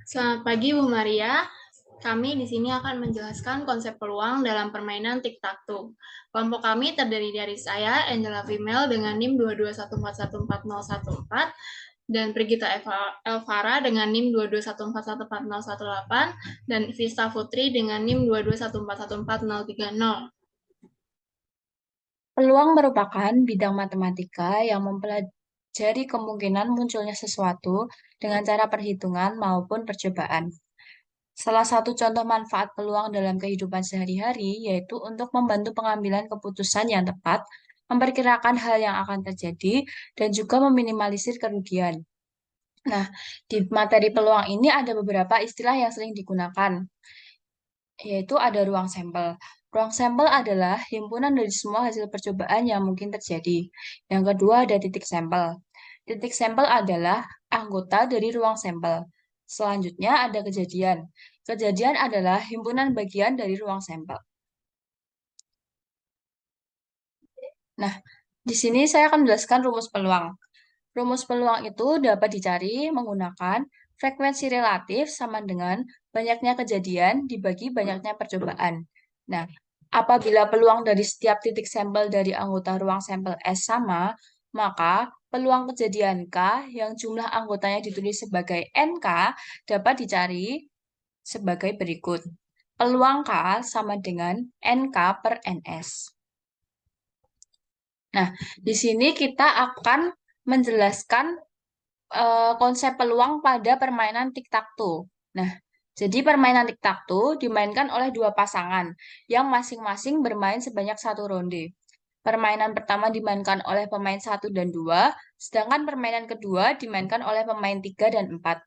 Selamat pagi Bu Maria. Kami di sini akan menjelaskan konsep peluang dalam permainan tic-tac-toe. Kelompok kami terdiri dari saya, Angela Female dengan NIM 221414014 dan Brigita Elvara dengan NIM 221414018 dan Vista Putri dengan NIM 221414030. Peluang merupakan bidang matematika yang mempelajari kemungkinan munculnya sesuatu dengan cara perhitungan maupun percobaan. Salah satu contoh manfaat peluang dalam kehidupan sehari-hari yaitu untuk membantu pengambilan keputusan yang tepat, memperkirakan hal yang akan terjadi, dan juga meminimalisir kerugian. Nah, di materi peluang ini ada beberapa istilah yang sering digunakan, yaitu ada ruang sampel. Ruang sampel adalah himpunan dari semua hasil percobaan yang mungkin terjadi. Yang kedua ada titik sampel. Titik sampel adalah anggota dari ruang sampel. Selanjutnya ada kejadian. Kejadian adalah himpunan bagian dari ruang sampel. Nah, di sini saya akan menjelaskan rumus peluang. Rumus peluang itu dapat dicari menggunakan frekuensi relatif sama dengan banyaknya kejadian dibagi banyaknya percobaan. Nah, apabila peluang dari setiap titik sampel dari anggota ruang sampel S sama, maka peluang kejadian K yang jumlah anggotanya ditulis sebagai NK dapat dicari sebagai berikut. Peluang K sama dengan NK per NS. Nah, di sini kita akan menjelaskan konsep peluang pada permainan tic-tac-toe. Nah, jadi permainan tic-tac-toe dimainkan oleh dua pasangan yang masing-masing bermain sebanyak satu ronde. Permainan pertama dimainkan oleh pemain 1 dan 2, sedangkan permainan kedua dimainkan oleh pemain 3 dan 4.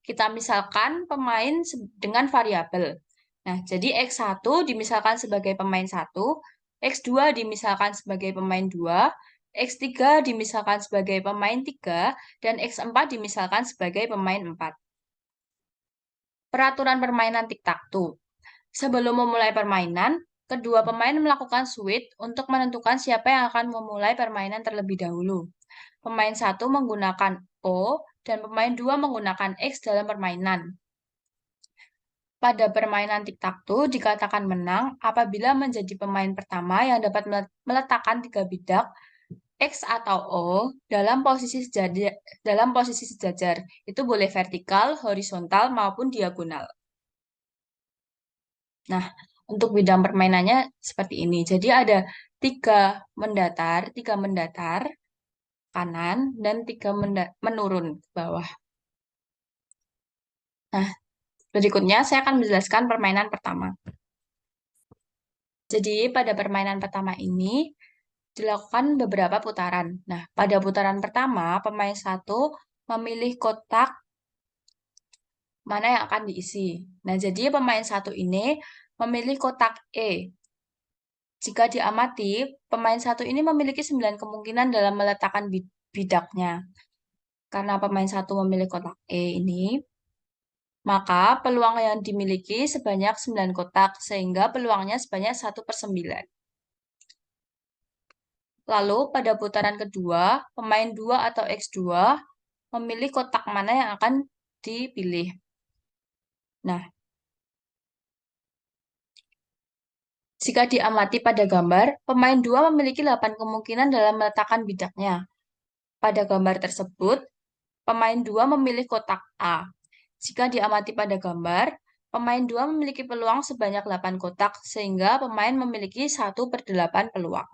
Kita misalkan pemain dengan variabel. Nah, jadi X1 dimisalkan sebagai pemain 1, X2 dimisalkan sebagai pemain 2, X3 dimisalkan sebagai pemain 3, dan X4 dimisalkan sebagai pemain 4. Peraturan permainan tic-tac-toe. Sebelum memulai permainan, kedua pemain melakukan switch untuk menentukan siapa yang akan memulai permainan terlebih dahulu. Pemain 1 menggunakan O dan pemain 2 menggunakan X dalam permainan. Pada permainan tic-tac-toe dikatakan menang apabila menjadi pemain pertama yang dapat meletakkan 3 bidak X atau O dalam posisi sejajar. Itu boleh vertikal, horizontal, maupun diagonal. Nah, untuk bidang permainannya seperti ini. Jadi ada tiga mendatar kanan, dan tiga menurun ke bawah. Nah, berikutnya saya akan menjelaskan permainan pertama. Jadi pada permainan pertama ini dilakukan beberapa putaran. Nah, pada putaran pertama, pemain 1 memilih kotak mana yang akan diisi. Nah, jadi pemain 1 ini memilih kotak E. Jika diamati, pemain 1 ini memiliki 9 kemungkinan dalam meletakkan bidaknya. Karena pemain 1 memilih kotak E ini, maka peluang yang dimiliki sebanyak 9 kotak, sehingga peluangnya sebanyak 1/9. Lalu pada putaran kedua, pemain 2 atau X2 memilih kotak mana yang akan dipilih. Nah, jika diamati pada gambar, pemain 2 memiliki 8 kemungkinan dalam meletakkan bidaknya. Pada gambar tersebut, pemain 2 memilih kotak A. Jika diamati pada gambar, pemain 2 memiliki peluang sebanyak 8 kotak, sehingga pemain memiliki 1/8 peluang.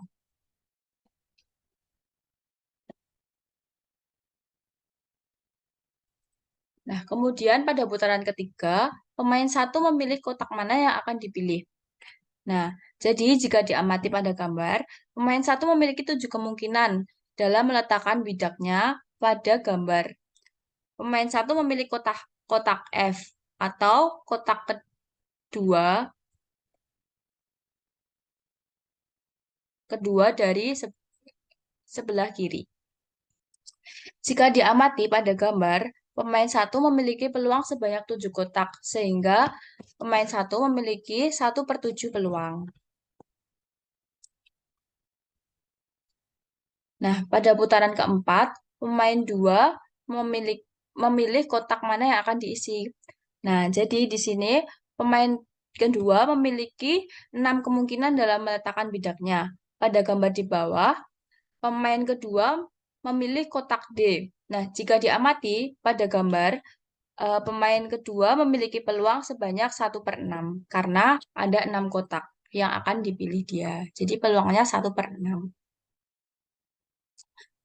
Nah, kemudian pada putaran ketiga, pemain 1 memilih kotak mana yang akan dipilih. Nah, jadi jika diamati pada gambar, pemain 1 memiliki 7 kemungkinan dalam meletakkan bidaknya pada gambar. Pemain 1 memilih kotak F atau kotak kedua dari sebelah kiri. Jika diamati pada gambar, pemain 1 memiliki peluang sebanyak 7 kotak, sehingga pemain 1 memiliki 1/7 peluang. Nah, pada putaran keempat, pemain 2 memilih kotak mana yang akan diisi. Nah, jadi di sini pemain kedua memiliki 6 kemungkinan dalam meletakkan bidaknya. Pada gambar di bawah, pemain kedua memilih kotak D. Nah, jika diamati pada gambar, pemain kedua memiliki peluang sebanyak 1/6 karena ada 6 kotak yang akan dipilih dia. Jadi peluangnya 1/6.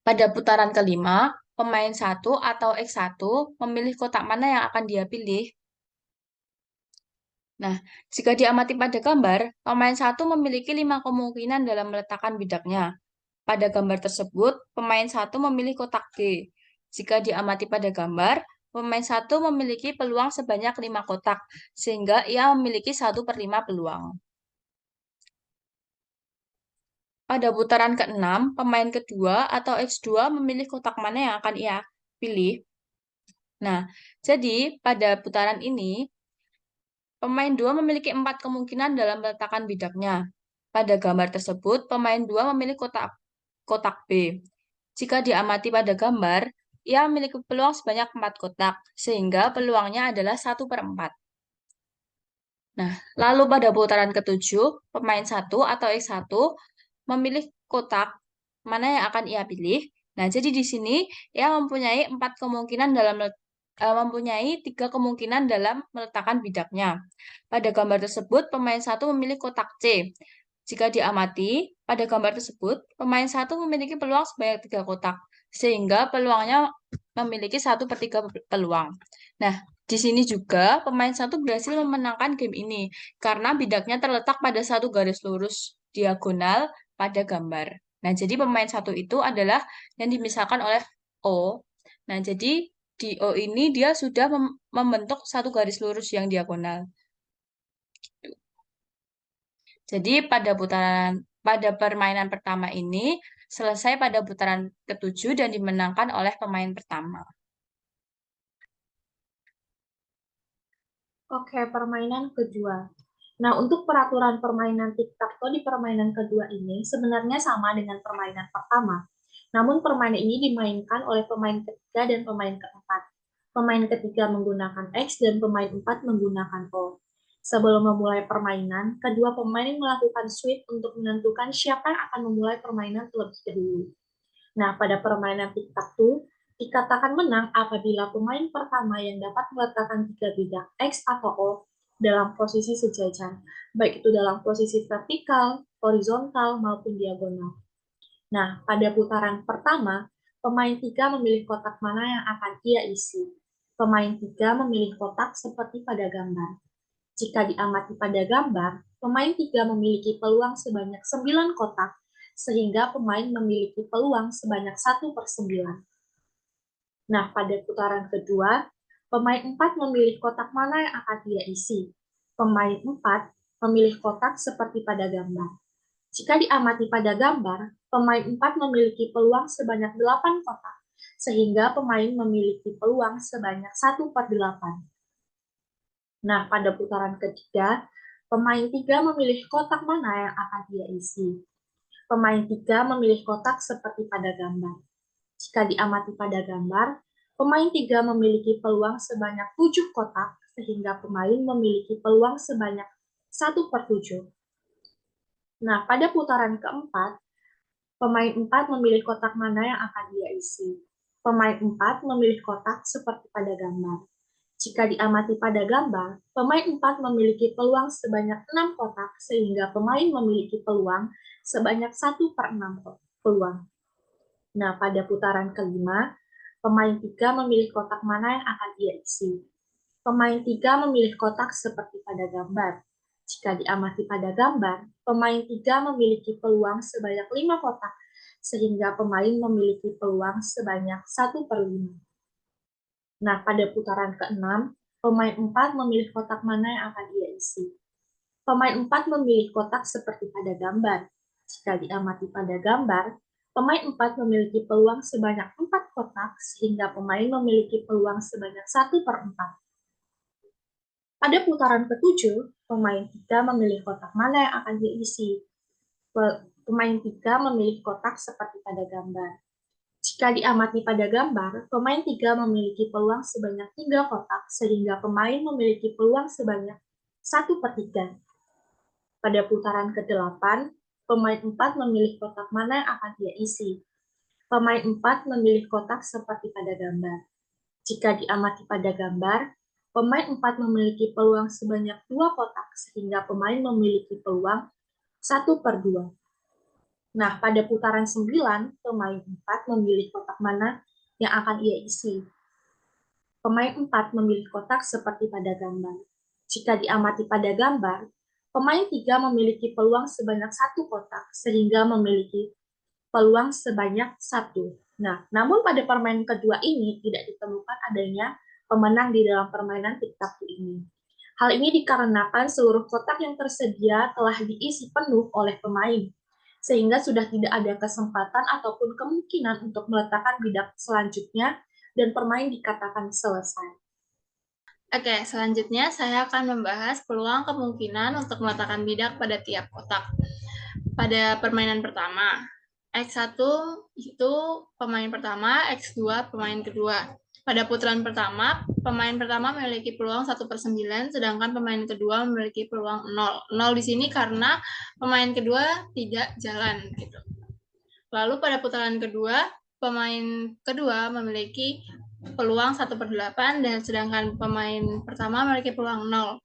Pada putaran kelima, pemain satu atau X1 memilih kotak mana yang akan dia pilih. Nah, jika diamati pada gambar, pemain satu memiliki 5 kemungkinan dalam meletakkan bidaknya. Pada gambar tersebut, pemain satu memilih kotak G. Jika diamati pada gambar, pemain satu memiliki peluang sebanyak 5 kotak, sehingga ia memiliki 1/5 peluang. Pada putaran ke-6, pemain kedua atau X2 memilih kotak mana yang akan ia pilih. Nah, jadi pada putaran ini, pemain 2 memiliki 4 kemungkinan dalam meletakkan bidaknya. Pada gambar tersebut, pemain 2 memilih kotak B. Jika diamati pada gambar, ia memiliki peluang sebanyak 4 kotak, sehingga peluangnya adalah 1/4. Nah, lalu pada putaran ke-7, pemain 1 atau X1 memilih kotak mana yang akan ia pilih. Nah, jadi di sini ia mempunyai 3 kemungkinan dalam meletakkan bidaknya. Pada gambar tersebut, pemain 1 memilih kotak C. Jika diamati, pada gambar tersebut, pemain 1 memiliki peluang sebanyak 3 kotak, sehingga peluangnya memiliki 1/3 peluang. Nah, di sini juga pemain 1 berhasil memenangkan game ini, karena bidaknya terletak pada satu garis lurus diagonal pada gambar. Nah, jadi pemain 1 itu adalah yang dimisahkan oleh O. Nah, jadi di O ini dia sudah membentuk satu garis lurus yang diagonal. Jadi pada permainan pertama ini selesai pada putaran ke-7 dan dimenangkan oleh pemain pertama. Oke, permainan kedua. Nah, untuk peraturan permainan tic-tac-toe di permainan kedua ini sebenarnya sama dengan permainan pertama. Namun permainan ini dimainkan oleh pemain ketiga dan pemain keempat. Pemain ketiga menggunakan X dan pemain 4 menggunakan O. Sebelum memulai permainan, kedua pemain melakukan sweep untuk menentukan siapa yang akan memulai permainan terlebih dahulu. Nah, pada permainan tic-tac-toe, dikatakan menang apabila pemain pertama yang dapat meletakkan 3 bidak X atau O dalam posisi sejajar, baik itu dalam posisi vertikal, horizontal, maupun diagonal. Nah, pada putaran pertama, pemain 3 memilih kotak mana yang akan ia isi. Pemain 3 memilih kotak seperti pada gambar. Jika diamati pada gambar, pemain 3 memiliki peluang sebanyak 9 kotak, sehingga pemain memiliki peluang sebanyak 1/9. Nah, pada putaran kedua, pemain 4 memilih kotak mana yang akan ia isi. Pemain 4 memilih kotak seperti pada gambar. Jika diamati pada gambar, pemain 4 memiliki peluang sebanyak 8 kotak, sehingga pemain memiliki peluang sebanyak 1/8. Nah, pada putaran ketiga, pemain 3 memilih kotak mana yang akan ia isi. Pemain 3 memilih kotak seperti pada gambar. Jika diamati pada gambar, pemain 3 memiliki peluang sebanyak 7 kotak, sehingga pemain memiliki peluang sebanyak 1/7. Nah, pada putaran keempat, pemain 4 memilih kotak mana yang akan ia isi. Pemain 4 memilih kotak seperti pada gambar. Jika diamati pada gambar, pemain 4 memiliki peluang sebanyak 6 kotak, sehingga pemain memiliki peluang sebanyak 1/6 peluang. Nah, pada putaran kelima, pemain 3 memilih kotak mana yang akan ia isi. Pemain 3 memilih kotak seperti pada gambar. Jika diamati pada gambar, pemain 3 memiliki peluang sebanyak 5 kotak, sehingga pemain memiliki peluang sebanyak 1/5. Nah, pada putaran ke-6, pemain 4 memilih kotak mana yang akan ia isi. Pemain 4 memilih kotak seperti pada gambar. Jika diamati pada gambar, pemain 4 memiliki peluang sebanyak 4 kotak, sehingga pemain memiliki peluang sebanyak 1/4. Pada putaran ke-7, pemain 3 memilih kotak mana yang akan diisi. Pemain 3 memilih kotak seperti pada gambar. Jika diamati pada gambar, pemain 3 memiliki peluang sebanyak 3 kotak, sehingga pemain memiliki peluang sebanyak 1/3. Pada putaran ke-8, pemain 4 memilih kotak mana yang akan ia isi. Pemain 4 memilih kotak seperti pada gambar. Jika diamati pada gambar, pemain 4 memiliki peluang sebanyak 2 kotak, sehingga pemain memiliki peluang 1/2. Nah, pada putaran 9, pemain 4 memilih kotak mana yang akan ia isi. Pemain 4 memilih kotak seperti pada gambar. Jika diamati pada gambar, pemain 3 memiliki peluang sebanyak 1 kotak, sehingga memiliki peluang sebanyak 1. Nah, namun pada permainan kedua ini tidak ditemukan adanya pemenang di dalam permainan tic-tac-toe ini. Hal ini dikarenakan seluruh kotak yang tersedia telah diisi penuh oleh pemain, sehingga sudah tidak ada kesempatan ataupun kemungkinan untuk meletakkan bidak selanjutnya dan permain dikatakan selesai. Oke, selanjutnya saya akan membahas peluang kemungkinan untuk meletakkan bidak pada tiap kotak. Pada permainan pertama, X1 itu pemain pertama, X2 pemain kedua. Pada putaran pertama, pemain pertama memiliki peluang 1/9, sedangkan pemain kedua memiliki peluang 0. 0 di sini karena pemain kedua tidak jalan. Gitu. Lalu pada putaran kedua, pemain kedua memiliki peluang 1/8, dan sedangkan pemain pertama memiliki peluang 0.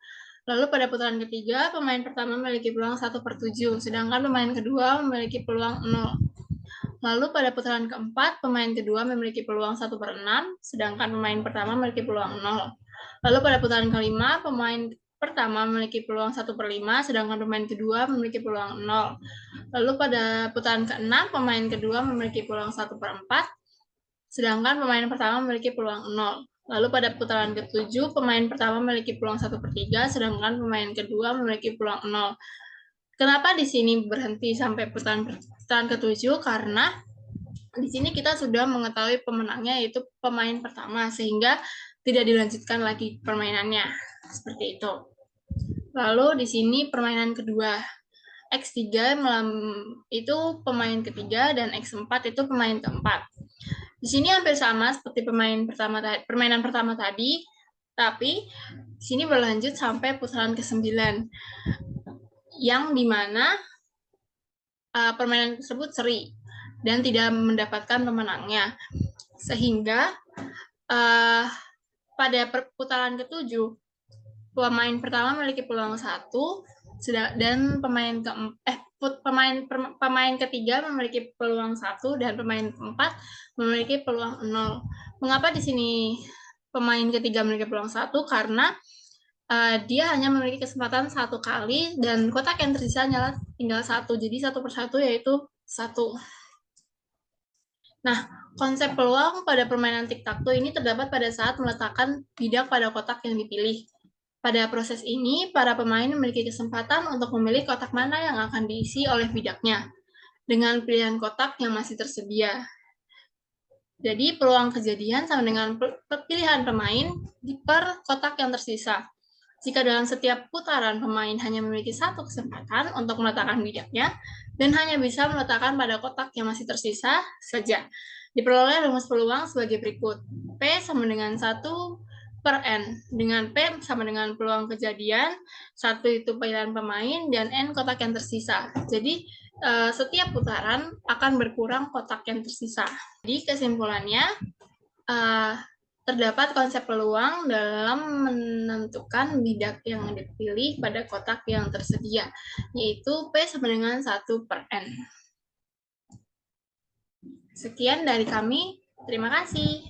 Lalu pada putaran ketiga, pemain pertama memiliki peluang 1/7, sedangkan pemain kedua memiliki peluang 0. Lalu pada putaran keempat, pemain kedua memiliki peluang 1/6, sedangkan pemain pertama memiliki peluang 0. Lalu pada putaran kelima, pemain pertama memiliki peluang 1/5, sedangkan pemain kedua memiliki peluang 0. Lalu pada putaran ke-6, pemain kedua memiliki peluang 1/4, sedangkan pemain pertama memiliki peluang 0. Lalu pada putaran ke-7, pemain pertama memiliki peluang 1/3, sedangkan pemain kedua memiliki peluang 0. Kenapa di sini berhenti sampai putaran ke-7? Karena di sini kita sudah mengetahui pemenangnya, yaitu pemain pertama, sehingga tidak dilanjutkan lagi permainannya. Seperti itu. Lalu di sini permainan kedua. X3 itu pemain ketiga dan X4 itu pemain keempat. Di sini hampir sama seperti permainan pertama tadi, tapi di sini berlanjut sampai putaran ke-9, yang dimana permainan tersebut seri dan tidak mendapatkan pemenangnya. Sehingga pada putaran ke-7, pemain pertama memiliki peluang 1, dan pemain ketiga memiliki peluang 1, dan pemain keempat memiliki peluang 0. Mengapa di sini pemain ketiga memiliki peluang 1? Karena dia hanya memiliki kesempatan 1 kali, dan kotak yang tersisa adalah tinggal 1. Jadi 1/1 yaitu 1. Nah, konsep peluang pada permainan tic-tac-toe ini terdapat pada saat meletakkan bidak pada kotak yang dipilih. Pada proses ini, para pemain memiliki kesempatan untuk memilih kotak mana yang akan diisi oleh bidaknya, dengan pilihan kotak yang masih tersedia. Jadi, peluang kejadian sama dengan pilihan pemain per kotak yang tersisa. Jika dalam setiap putaran pemain hanya memiliki 1 kesempatan untuk meletakkan bidaknya, dan hanya bisa meletakkan pada kotak yang masih tersisa saja. Diperoleh rumus peluang sebagai berikut. P sama dengan 1/N, dengan P sama dengan peluang kejadian, 1 itu pilihan pemain, dan N kotak yang tersisa. Jadi, setiap putaran akan berkurang kotak yang tersisa. Jadi, kesimpulannya, terdapat konsep peluang dalam menentukan bidak yang dipilih pada kotak yang tersedia, yaitu P sama dengan 1/N. Sekian dari kami, terima kasih.